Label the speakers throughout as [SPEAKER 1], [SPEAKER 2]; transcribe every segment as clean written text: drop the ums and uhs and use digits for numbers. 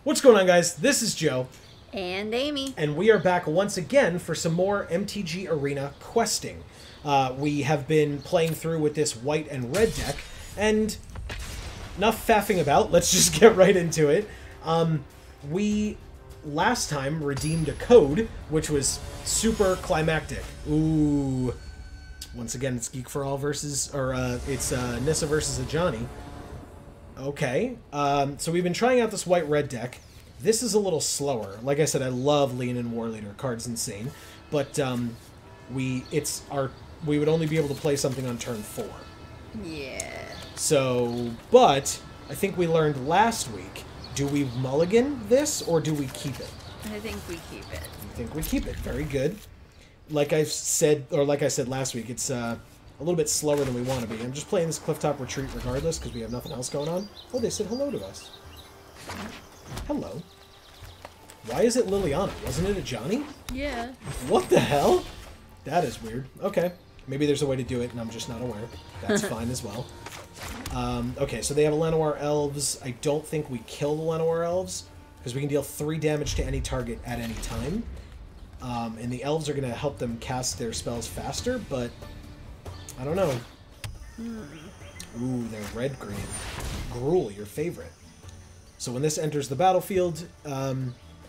[SPEAKER 1] What's going on, guys? This is Joe.
[SPEAKER 2] And Amy.
[SPEAKER 1] And we are back once again for some more MTG Arena questing. We have been playing through with this white and red deck, and enough faffing about, let's just get right into it. We last time redeemed a code, which was super climactic. Ooh. Once again, it's Geek for All versus, or it's Nissa versus a Johnny. Okay, so we've been trying out this white-red deck. This is a little slower. Like I said, I love Leonin War Leader. Card's insane. But we would only be able to play something on turn 4.
[SPEAKER 2] Yeah.
[SPEAKER 1] So, but I think we learned last week, do we mulligan this or do we keep it?
[SPEAKER 2] I think we keep it.
[SPEAKER 1] I think we keep it. Very good. Like I said last week, it's a little bit slower than we want to be. I'm just playing this Clifftop Retreat regardless because we have nothing else going on. Oh, they said hello to us. Hello. Why is it Liliana? Wasn't it a Johnny?
[SPEAKER 2] Yeah.
[SPEAKER 1] What the hell? That is weird. Okay. Maybe there's a way to do it and I'm just not aware. That's fine as well. Okay, so they have a Llanowar Elves. I don't think we kill the Llanowar Elves because we can deal 3 damage to any target at any time. And the Elves are going to help them cast their spells faster, but I don't know. Ooh, they're red-green. Gruul, your favorite. So when this enters the battlefield,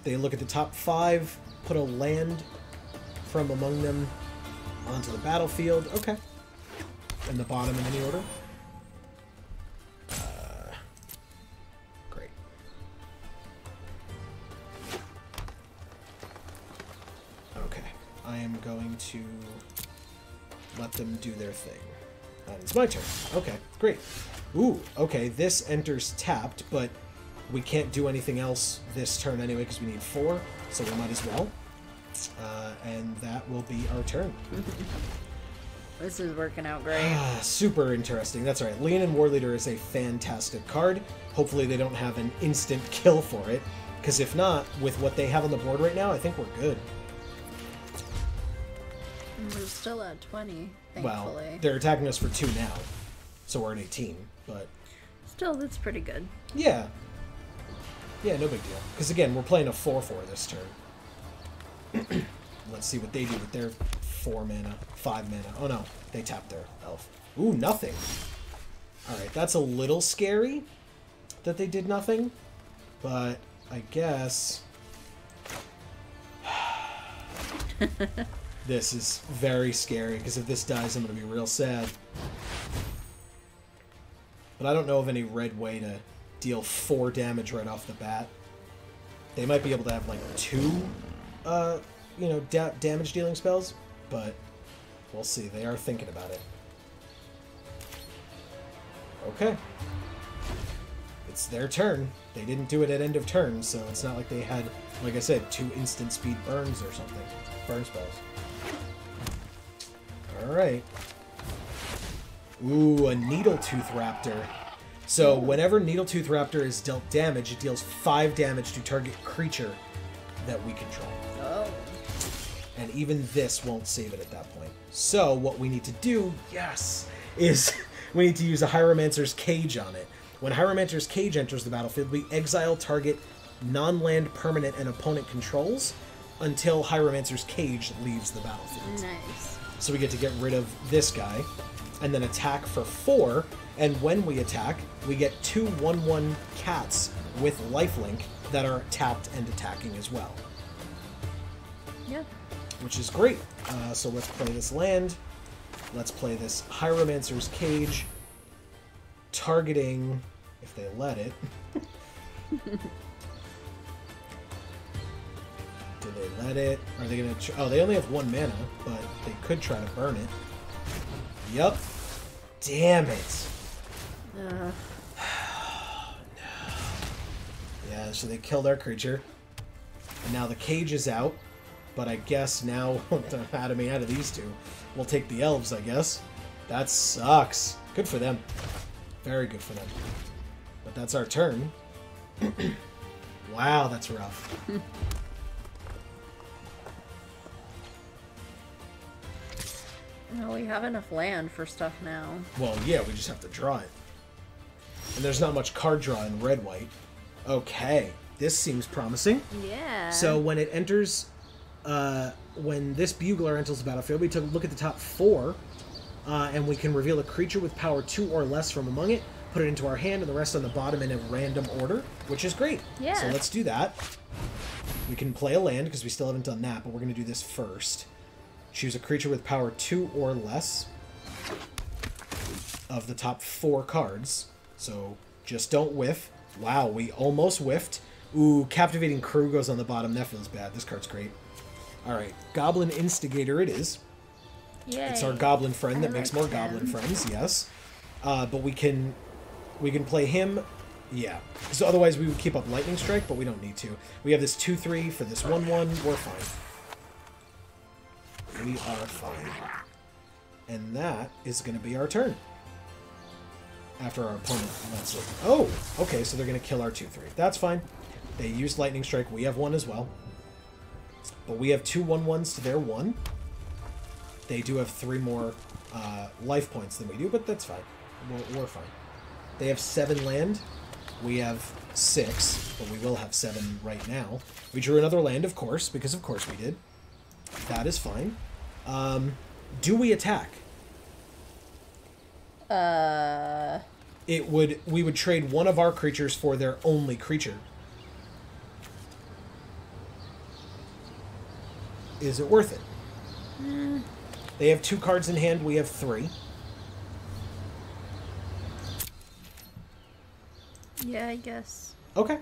[SPEAKER 1] they look at the top 5, put a land from among them onto the battlefield. Okay. And the bottom in any order. Great. Okay. I am going to let them do their thing. And it's my turn. Okay, great. Ooh, okay, this enters tapped, but we can't do anything else this turn anyway because we need 4, so we might as well. And that will be our turn.
[SPEAKER 2] This is working out great.
[SPEAKER 1] Super interesting. That's right. Leonin War Leader is a fantastic card. Hopefully they don't have an instant kill for it, because if not, with what they have on the board right now, I think we're good.
[SPEAKER 2] We're still at 20, thankfully.
[SPEAKER 1] Well, they're attacking us for 2 now, so we're at 18, but...
[SPEAKER 2] Still, that's pretty good.
[SPEAKER 1] Yeah. Yeah, no big deal. Because again, we're playing a 4/4 this turn. Let's see what they do with their 4 mana, 5 mana. Oh no, they tapped their elf. Ooh, nothing. Alright, that's a little scary that they did nothing, but I guess... This is very scary, because if this dies, I'm going to be real sad. But I don't know of any red way to deal 4 damage right off the bat. They might be able to have, like, 2, damage dealing spells, but we'll see. They are thinking about it. Okay. It's their turn. They didn't do it at end of turn, so it's not like they had, like I said, 2 instant speed burns or something. Burn spells. Alright. Ooh, a Needletooth Raptor. So, whenever Needletooth Raptor is dealt damage, it deals 5 damage to target creature that we control.
[SPEAKER 2] Oh.
[SPEAKER 1] And even this won't save it at that point. So, what we need to do, yes, is we need to use a Hieromancer's Cage on it. When Hieromancer's Cage enters the battlefield, we exile target non-land permanent and opponent controls until Hieromancer's Cage leaves the battlefield.
[SPEAKER 2] Nice.
[SPEAKER 1] So we get to get rid of this guy, and then attack for 4, and when we attack, we get 2 1/1 cats with lifelink that are tapped and attacking as well.
[SPEAKER 2] Yeah.
[SPEAKER 1] Which is great. So let's play this land. Let's play this Hieromancer's Cage, targeting, if they let it. Do they let it? Are they going to... Oh, they only have 1 mana, but they could try to burn it. Yup. Damn it.
[SPEAKER 2] No.
[SPEAKER 1] Yeah, so they kill their creature. And now the cage is out. But I guess now, out of these 2, we'll take the elves, I guess. That sucks. Good for them. Very good for them. But that's our turn. Wow, that's rough.
[SPEAKER 2] Well, we have enough land for stuff now.
[SPEAKER 1] Well, yeah, we just have to draw it. And there's not much card draw in red-white. Okay. This seems promising.
[SPEAKER 2] Yeah.
[SPEAKER 1] So when it enters, when this bugler enters the battlefield, we take a look at the top 4, and we can reveal a creature with power 2 or less from among it, put it into our hand, and the rest on the bottom in a random order, which is great.
[SPEAKER 2] Yeah.
[SPEAKER 1] So let's do that. We can play a land, because we still haven't done that, but we're going to do this first. Choose a creature with power 2 or less of the top 4 cards. So just don't whiff. Wow, we almost whiffed. Ooh, Captivating Crew goes on the bottom. That feels bad. This card's great. Alright, Goblin Instigator it is.
[SPEAKER 2] Yay.
[SPEAKER 1] It's our goblin friend that makes
[SPEAKER 2] like
[SPEAKER 1] more
[SPEAKER 2] him.
[SPEAKER 1] goblin friends, yes. But we can play him. Yeah. So otherwise we would keep up Lightning Strike, but we don't need to. We have this 2/3 for this 1/1. We're fine. We are fine. And that is going to be our turn. After our opponent lets it. Oh! Okay, so they're going to kill our 2/3. That's fine. They used Lightning Strike. We have 1 as well. But we have 2 1/1s to their 1. They do have 3 more life points than we do, but that's fine. We're fine. They have 7 land. We have 6, but we will have 7 right now. We drew another land, of course, because of course we did. That is fine. Do we attack? We would trade one of our creatures for their only creature. Is it worth it? They have 2 cards in hand, we have 3.
[SPEAKER 2] Yeah, I guess.
[SPEAKER 1] Okay.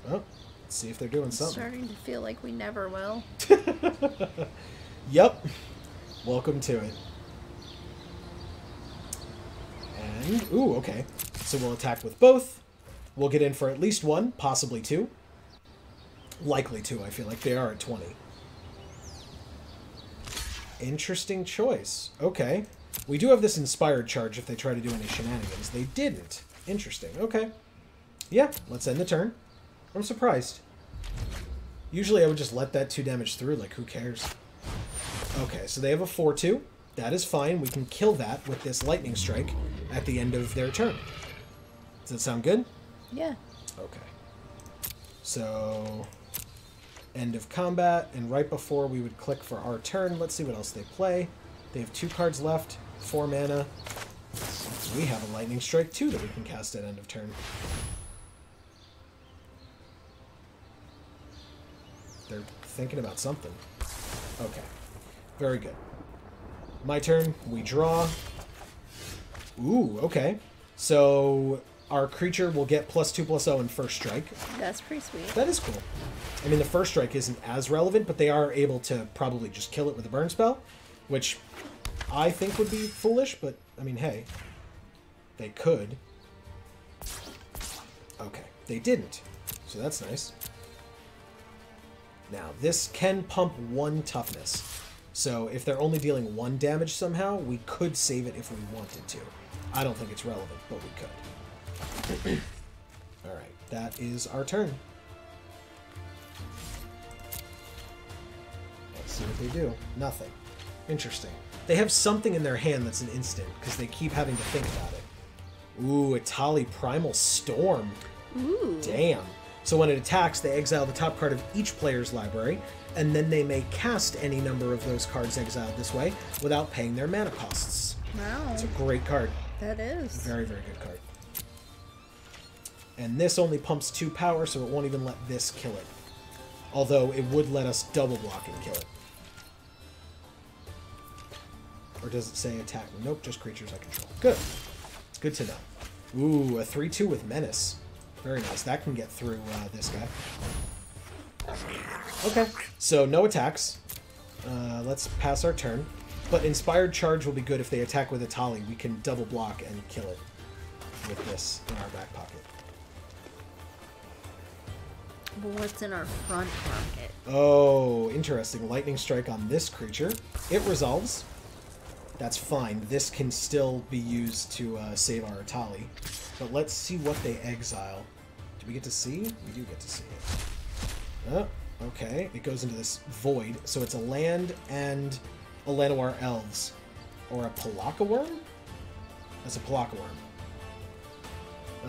[SPEAKER 1] Well, let's see if they're doing
[SPEAKER 2] I'm
[SPEAKER 1] something.
[SPEAKER 2] starting to feel like we never will.
[SPEAKER 1] Yep. Welcome to it. And, ooh, okay. So we'll attack with both. We'll get in for at least 1, possibly 2. Likely 2, I feel like. They are at 20. Interesting choice. Okay. We do have this inspired charge if they try to do any shenanigans. They didn't. Interesting. Okay. Yeah, let's end the turn. I'm surprised. Usually I would just let that 2 damage through, like who cares? Okay, so they have a 4/2. That is fine. We can kill that with this Lightning Strike at the end of their turn. Does that sound good?
[SPEAKER 2] Yeah.
[SPEAKER 1] Okay. So, end of combat, and right before we would click for our turn, let's see what else they play. They have 2 cards left, 4 mana. We have a Lightning Strike too that we can cast at end of turn. They're thinking about something. Okay. Very good. My turn. We draw. Ooh, okay. So our creature will get +2/+0 in first strike.
[SPEAKER 2] That's pretty sweet.
[SPEAKER 1] That is cool. I mean, the first strike isn't as relevant, but they are able to probably just kill it with a burn spell, which I think would be foolish, but, I mean, hey. They could. Okay. They didn't. So that's nice. Now, this can pump 1 toughness. So if they're only dealing 1 damage somehow, we could save it if we wanted to. I don't think it's relevant, but we could. Alright, that is our turn. Let's see what they do. Nothing. Interesting. They have something in their hand that's an instant, because they keep having to think about it. Ooh, Atali Primal Storm.
[SPEAKER 2] Ooh.
[SPEAKER 1] Damn. So when it attacks, they exile the top card of each player's library, and then they may cast any number of those cards exiled this way without paying their mana costs.
[SPEAKER 2] Wow.
[SPEAKER 1] It's a great card.
[SPEAKER 2] That is.
[SPEAKER 1] Very, very good card. And this only pumps 2 power, so it won't even let this kill it. Although it would let us double block and kill it. Or does it say attack? Nope, just creatures I control. Good. It's good to know. Ooh, a 3/2 with Menace. Very nice. That can get through this guy. Okay, so no attacks. Let's pass our turn. But Inspired Charge will be good if they attack with Atali. We can double block and kill it with this in our back pocket.
[SPEAKER 2] But what's in our front pocket?
[SPEAKER 1] Oh, interesting. Lightning Strike on this creature. It resolves. That's fine. This can still be used to save our Atali. But let's see what they exile. Do we get to see? We do get to see it. Oh, okay. It goes into this void. So it's a land and a Llanowar Elves. Or a Palaka Worm? That's a Palaka Worm.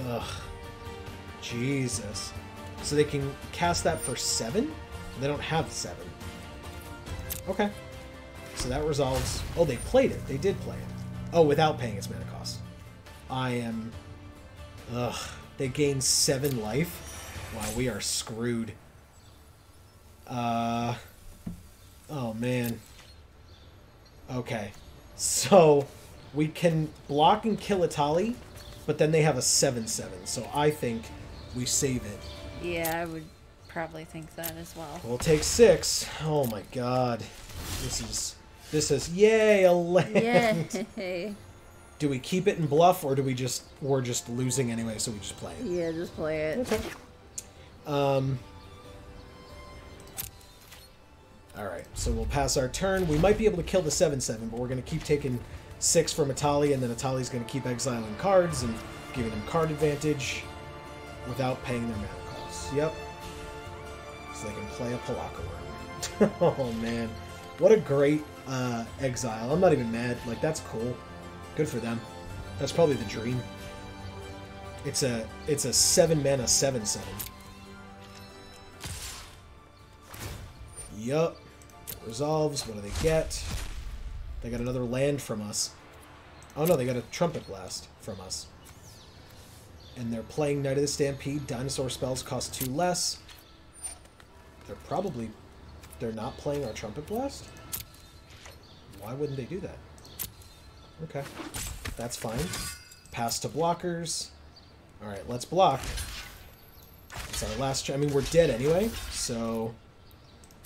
[SPEAKER 1] Ugh. Jesus. So they can cast that for 7? They don't have 7. Okay. So that resolves... Oh, they played it. They did play it. Oh, without paying its mana cost. I am... Ugh. They gain 7 life? Wow, we are screwed. Oh, man. Okay. So, we can block and kill Atali, but then they have a 7/7. So I think we save it.
[SPEAKER 2] Yeah, I would probably think that as well.
[SPEAKER 1] We'll take 6. Oh my god. This is yay, a land.
[SPEAKER 2] Yay.
[SPEAKER 1] Do we keep it and bluff, or do we're just losing anyway, so we just play it?
[SPEAKER 2] Yeah, just play it.
[SPEAKER 1] Okay. Alright, so we'll pass our turn. We might be able to kill the 7/7, but we're going to keep taking 6 from Atali, and then Atali's going to keep exiling cards and giving them card advantage without paying their mana costs. Yep. So they can play a Palaka Worm. Oh, man. What a great exile. I'm not even mad. Like, that's cool. Good for them. That's probably the dream. It's a 7-mana 7/7. Yup. Resolves. What do they get? They got another land from us. Oh no, they got a Trumpet Blast from us. And they're playing Knight of the Stampede. Dinosaur spells cost 2 less. They're not playing our Trumpet Blast? Why wouldn't they do that? Okay. That's fine. Pass to blockers. Alright, let's block. It's our last... I mean, we're dead anyway, so...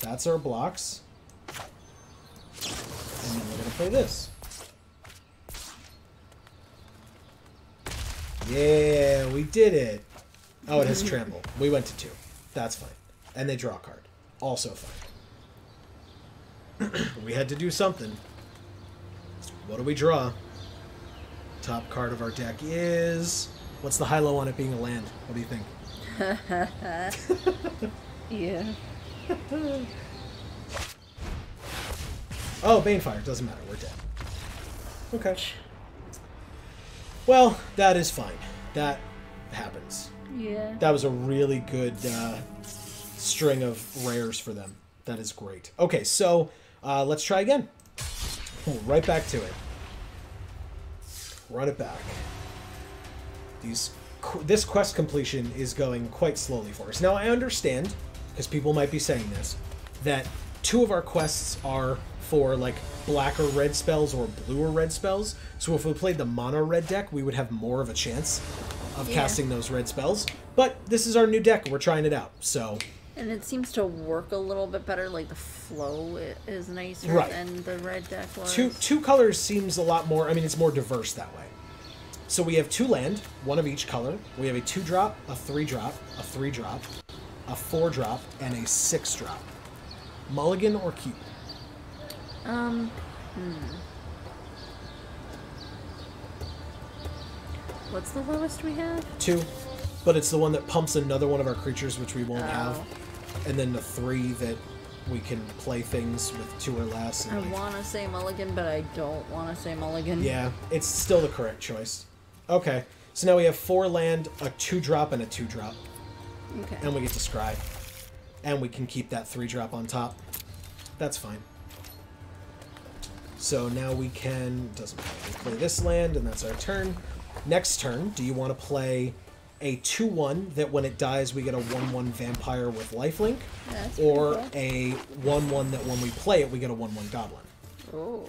[SPEAKER 1] That's our blocks. And then we're going to play this. Yeah, we did it. Oh, it has trample. We went to 2. That's fine. And they draw a card. Also fine. We had to do something. What do we draw? Top card of our deck is... What's the high-low on it being a land? What do you think?
[SPEAKER 2] Yeah.
[SPEAKER 1] Oh, Banefire. Doesn't matter. We're dead. Okay. Well, that is fine. That happens.
[SPEAKER 2] Yeah.
[SPEAKER 1] That was a really good string of rares for them. That is great. Okay, so let's try again. Right back to it. Run it back. This quest completion is going quite slowly for us. Now, I understand, because people might be saying this, that 2 of our quests are for, like, black or red spells or blue or red spells. So if we played the mono red deck, we would have more of a chance of casting those red spells. But this is our new deck. We're trying it out, so...
[SPEAKER 2] And it seems to work a little bit better. Like, the flow is nicer
[SPEAKER 1] Right.
[SPEAKER 2] than the red deck was.
[SPEAKER 1] Two colors seems a lot more... I mean, it's more diverse that way. So we have 2 land, 1 of each color. We have a 2-drop, a 3-drop, a 3-drop, a 4-drop, and a 6-drop. Mulligan or keep?
[SPEAKER 2] What's the lowest we have?
[SPEAKER 1] 2. But it's the one that pumps another one of our creatures, which we won't have. And then the 3 that we can play things with 2 or less. And
[SPEAKER 2] I want to say mulligan, but I don't want to say mulligan.
[SPEAKER 1] Yeah, it's still the correct choice. Okay, so now we have 4 land, a 2-drop, and a 2-drop.
[SPEAKER 2] Okay.
[SPEAKER 1] And we get to scry. And we can keep that 3-drop on top. That's fine. So now we can... Doesn't matter. We play this land, and that's our turn. Next turn, do you want to play a 2/1 that when it dies we get a 1/1 vampire with lifelink?
[SPEAKER 2] That's
[SPEAKER 1] or
[SPEAKER 2] cool.
[SPEAKER 1] a 1/1 that when we play it we get a 1/1 goblin?
[SPEAKER 2] Oh.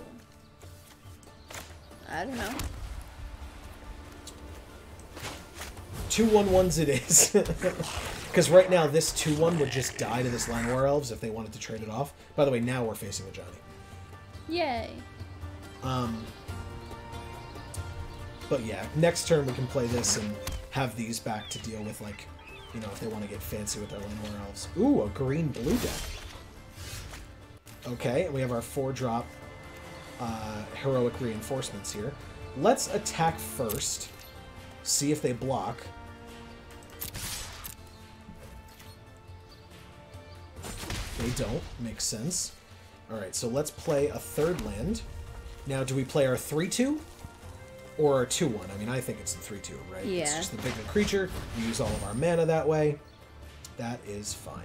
[SPEAKER 2] I don't know.
[SPEAKER 1] 2 1/1s it is. Because right now this 2/1 would just die to this Llanowar Elves if they wanted to trade it off. By the way, now we're facing a Johnny.
[SPEAKER 2] Yay.
[SPEAKER 1] But yeah, next turn we can play this and have these back to deal with, like, you know, if they want to get fancy with their Llanowar Elves. Ooh, a green-blue deck. Okay, and we have our 4-drop heroic reinforcements here. Let's attack first. See if they block. They don't. Makes sense. Alright, so let's play a 3rd land. Now, do we play our 3/2? Or our 2/1? I mean, I think it's the 3/2, right?
[SPEAKER 2] Yeah.
[SPEAKER 1] It's just the bigger creature. We use all of our mana that way. That is fine.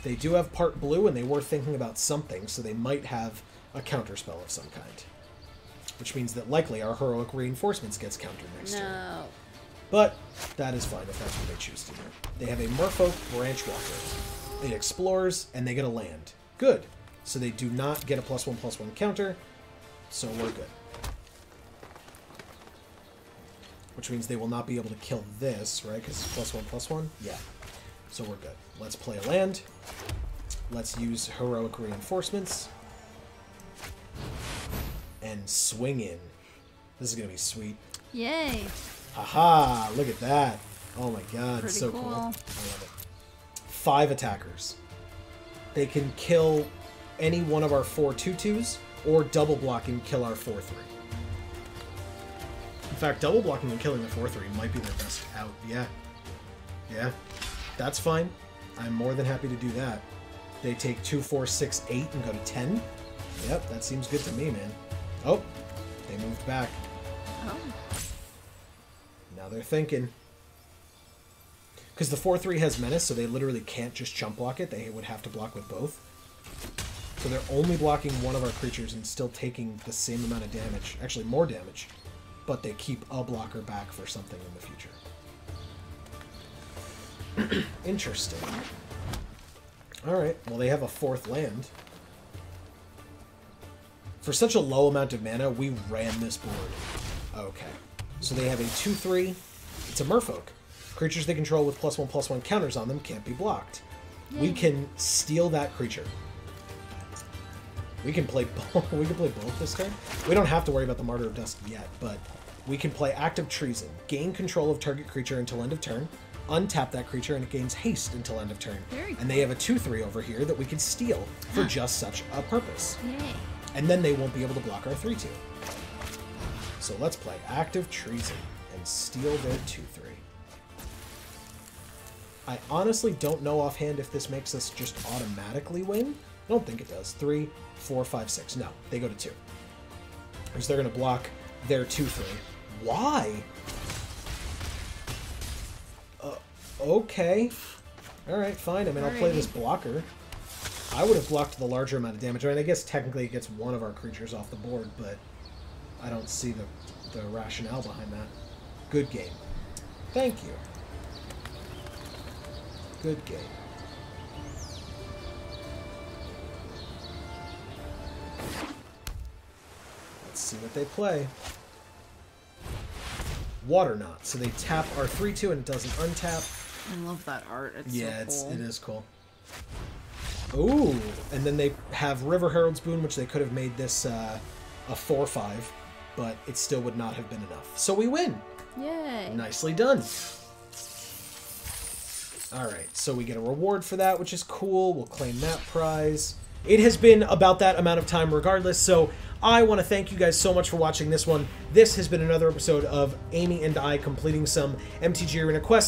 [SPEAKER 1] They do have part blue, and they were thinking about something, so they might have a counterspell of some kind. Which means that likely our Heroic Reinforcements gets countered next turn.
[SPEAKER 2] No.
[SPEAKER 1] But that is fine if that's what they choose to do. They have a Merfolk Branch Walker. It explores, and they get a land. Good. So they do not get a +1/+1 counter, so we're good. Which means they will not be able to kill this, right? Because it's +1/+1? Yeah. So we're good. Let's play a land. Let's use Heroic Reinforcements. And swing in. This is going to be sweet.
[SPEAKER 2] Yay.
[SPEAKER 1] Haha! Look at that. Oh my god,
[SPEAKER 2] Pretty
[SPEAKER 1] so
[SPEAKER 2] cool.
[SPEAKER 1] cool. I love it. 5 attackers. They can kill any one of our 4 2/2s, or double blocking kill our 4/3. In fact, double blocking and killing the 4/3 might be their best out. Yeah. Yeah. That's fine. I'm more than happy to do that. They take 2, 4, 6, 8 and go to 10. Yep, that seems good to me, man. Oh, they moved back.
[SPEAKER 2] Oh.
[SPEAKER 1] Now they're thinking. Because the 4/3 has menace, so they literally can't just jump block it. They would have to block with both. So they're only blocking one of our creatures and still taking the same amount of damage. Actually, more damage. But they keep a blocker back for something in the future. Interesting. Alright, well they have a 4th land. For such a low amount of mana, we ran this board. Okay. So they have a 2/3. It's a Merfolk. Creatures they control with +1/+1 counters on them can't be blocked.
[SPEAKER 2] Yay.
[SPEAKER 1] We can steal that creature. We can play both. We can play both this turn. We don't have to worry about the Martyr of Dusk yet, but we can play Act of Treason. Gain control of target creature until end of turn. Untap that creature and it gains haste until end of turn.
[SPEAKER 2] Very
[SPEAKER 1] and they have a 2/3 over here that we can steal for just such a purpose.
[SPEAKER 2] Yay.
[SPEAKER 1] And then they won't be able to block our 3/2. So let's play Act of Treason and steal their 2/3. I honestly don't know offhand if this makes us just automatically win. I don't think it does. 3, 4, 5, 6. No, they go to 2. Because they're going to block their 2/3. Why? Okay. Alright, fine. I mean, I'll play this blocker. I would have blocked the larger amount of damage. I mean, I guess technically it gets one of our creatures off the board, but I don't see the rationale behind that. Good game. Thank you. Good game. Let's see what they play. Water Knot. So they tap our 3/2 and it doesn't untap.
[SPEAKER 2] I love that art. It's
[SPEAKER 1] Yeah,
[SPEAKER 2] so cool.
[SPEAKER 1] it is cool. Ooh, and then they have River Herald's Boon, which they could have made this a 4/5, but it still would not have been enough. So we win.
[SPEAKER 2] Yay.
[SPEAKER 1] Nicely done. Alright, so we get a reward for that, which is cool. We'll claim that prize. It has been about that amount of time regardless, so I want to thank you guys so much for watching this one. This has been another episode of Amy and I completing some MTG Arena quests.